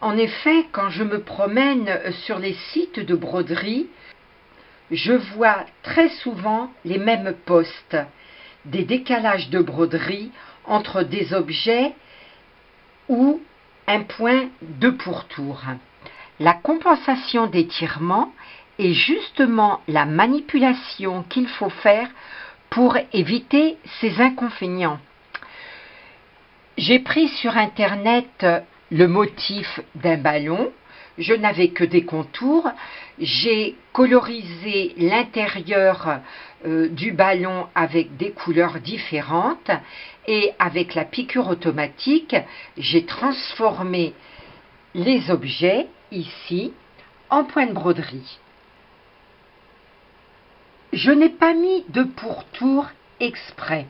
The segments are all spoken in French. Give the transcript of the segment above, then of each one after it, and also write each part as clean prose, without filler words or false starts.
En effet, quand je me promène sur les sites de broderie, je vois très souvent les mêmes postes, des décalages de broderie entre des objets ou un point de pourtour. La compensation d'étirement est justement la manipulation qu'il faut faire pour éviter ces inconvénients. J'ai pris sur internet le motif d'un ballon, je n'avais que des contours, j'ai colorisé l'intérieur du ballon avec des couleurs différentes et avec la piqûre automatique, j'ai transformé les objets ici en point de broderie. Je n'ai pas mis de pourtour exprès.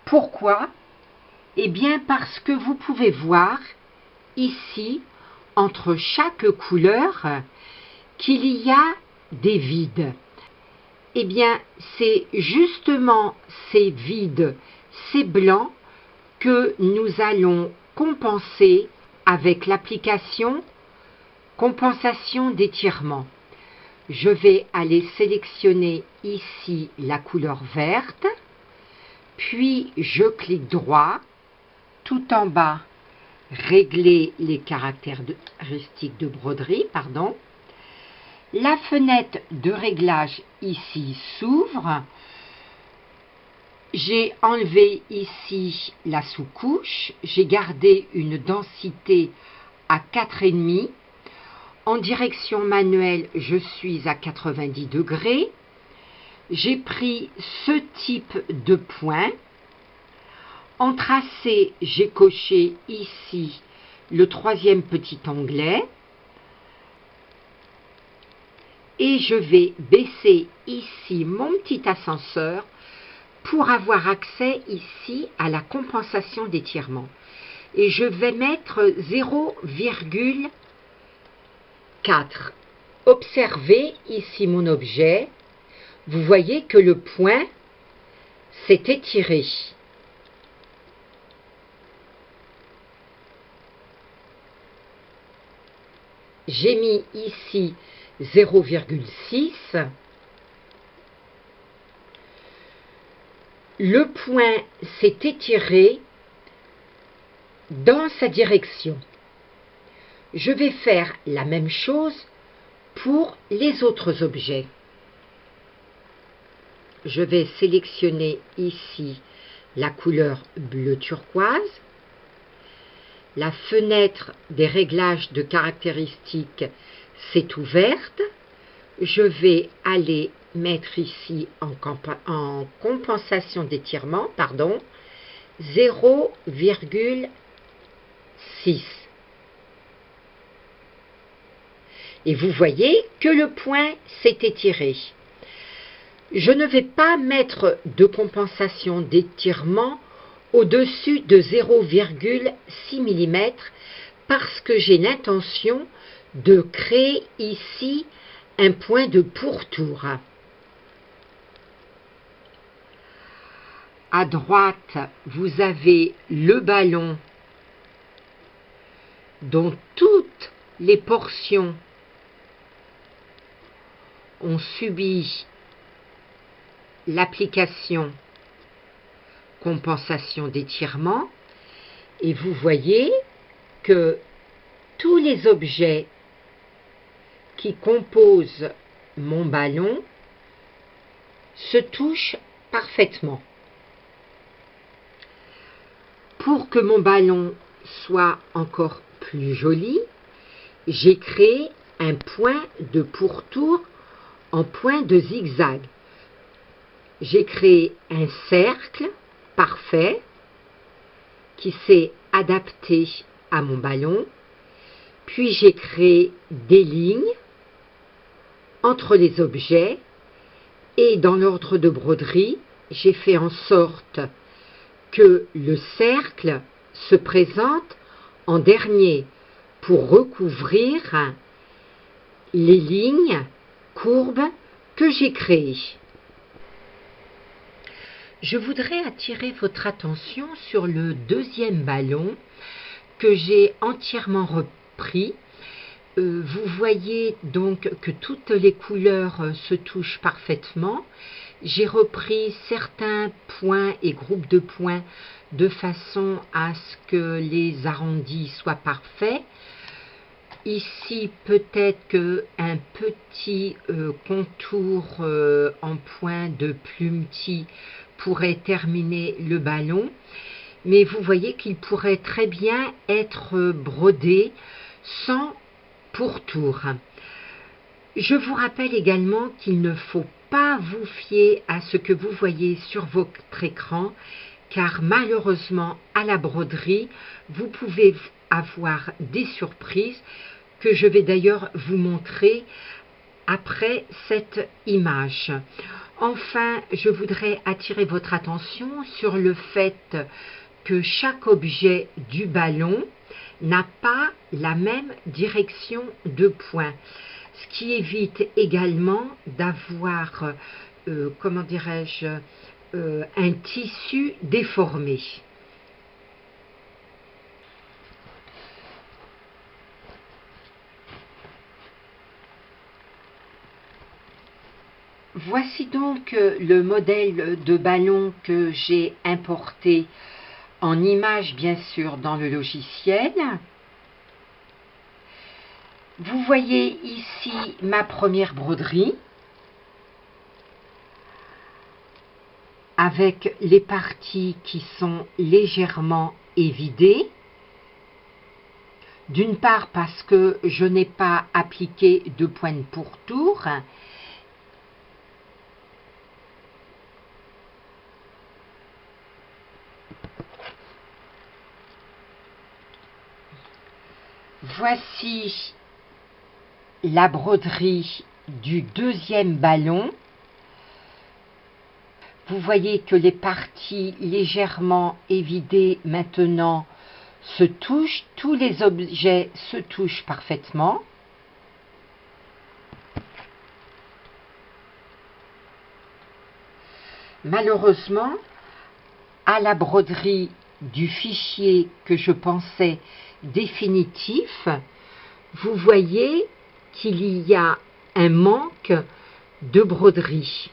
Pourquoi ? Eh bien parce que vous pouvez voir ici, entre chaque couleur, qu'il y a des vides. Eh bien, c'est justement ces vides, ces blancs, que nous allons compenser avec l'application compensation d'étirement. Je vais aller sélectionner ici la couleur verte, puis je clique droit, tout en bas, régler les caractéristiques de broderie, La fenêtre de réglage ici s'ouvre. J'ai enlevé ici la sous-couche, j'ai gardé une densité à 4,5. En direction manuelle, je suis à 90 degrés. J'ai pris ce type de point. En tracé, j'ai coché ici le troisième petit onglet. Et je vais baisser ici mon petit ascenseur pour avoir accès ici à la compensation d'étirement. Et je vais mettre 0,4. Observez ici mon objet. Vous voyez que le point s'est étiré. J'ai mis ici 0,6. Le point s'est étiré dans sa direction. Je vais faire la même chose pour les autres objets. Je vais sélectionner ici la couleur bleu turquoise. La fenêtre des réglages de caractéristiques s'est ouverte. Je vais aller mettre ici en compensation d'étirement, 0,6. Et vous voyez que le point s'est étiré. Je ne vais pas mettre de compensation d'étirement au-dessus de 0,6 mm parce que j'ai l'intention de créer ici un point de pourtour. À droite, vous avez le ballon dont toutes les portions ont subi l'application compensation d'étirement et vous voyez que tous les objets qui composent mon ballon se touchent parfaitement. Pour que mon ballon soit encore plus joli, j'ai créé un point de pourtour en point de zigzag. J'ai créé un cercle parfait qui s'est adapté à mon ballon, puis j'ai créé des lignes entre les objets et dans l'ordre de broderie, j'ai fait en sorte que le cercle se présente en dernier pour recouvrir les lignes courbes que j'ai créées. Je voudrais attirer votre attention sur le deuxième ballon que j'ai entièrement pris. Vous voyez donc que toutes les couleurs se touchent parfaitement. J'ai repris certains points et groupes de points de façon à ce que les arrondis soient parfaits. Ici, peut-être qu'un petit contour en point de plumetis pourrait terminer le ballon. Mais vous voyez qu'il pourrait très bien être brodé sans pourtour. Je vous rappelle également qu'il ne faut pas vous fier à ce que vous voyez sur votre écran, car malheureusement à la broderie, vous pouvez avoir des surprises que je vais d'ailleurs vous montrer après cette image. Enfin, je voudrais attirer votre attention sur le fait que chaque objet du ballon n'a pas la même direction de pointe, ce qui évite également d'avoir, comment dirais-je, un tissu déformé. Voici donc le modèle de ballon que j'ai importé en image, bien sûr, dans le logiciel. Vous voyez ici ma première broderie avec les parties qui sont légèrement évidées. D'une part parce que je n'ai pas appliqué de point de pourtour. Voici la broderie du deuxième ballon. Vous voyez que les parties légèrement évidées maintenant se touchent, tous les objets se touchent parfaitement. Malheureusement, à la broderie du fichier que je pensais définitif, vous voyez qu'il y a un manque de broderie.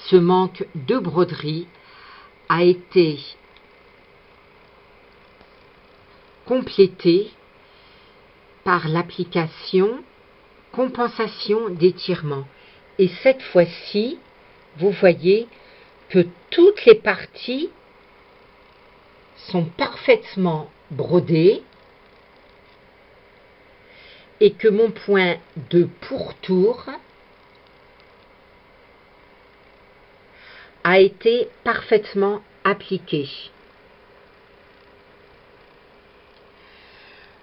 Ce manque de broderie a été complété par l'application compensation d'étirement. Et cette fois-ci, vous voyez que toutes les parties sont parfaitement brodées et que mon point de pourtour a été parfaitement appliqué.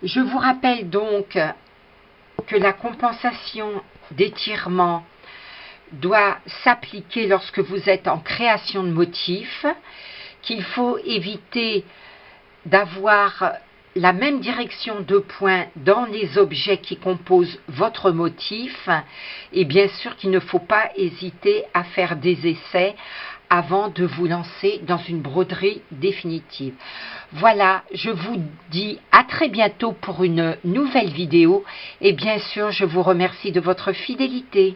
Je vous rappelle donc que la compensation d'étirement doit s'appliquer lorsque vous êtes en création de motifs, qu'il faut éviter d'avoir la même direction de pointe dans les objets qui composent votre motif, et bien sûr qu'il ne faut pas hésiter à faire des essais avant de vous lancer dans une broderie définitive. Voilà, je vous dis à très bientôt pour une nouvelle vidéo et bien sûr je vous remercie de votre fidélité.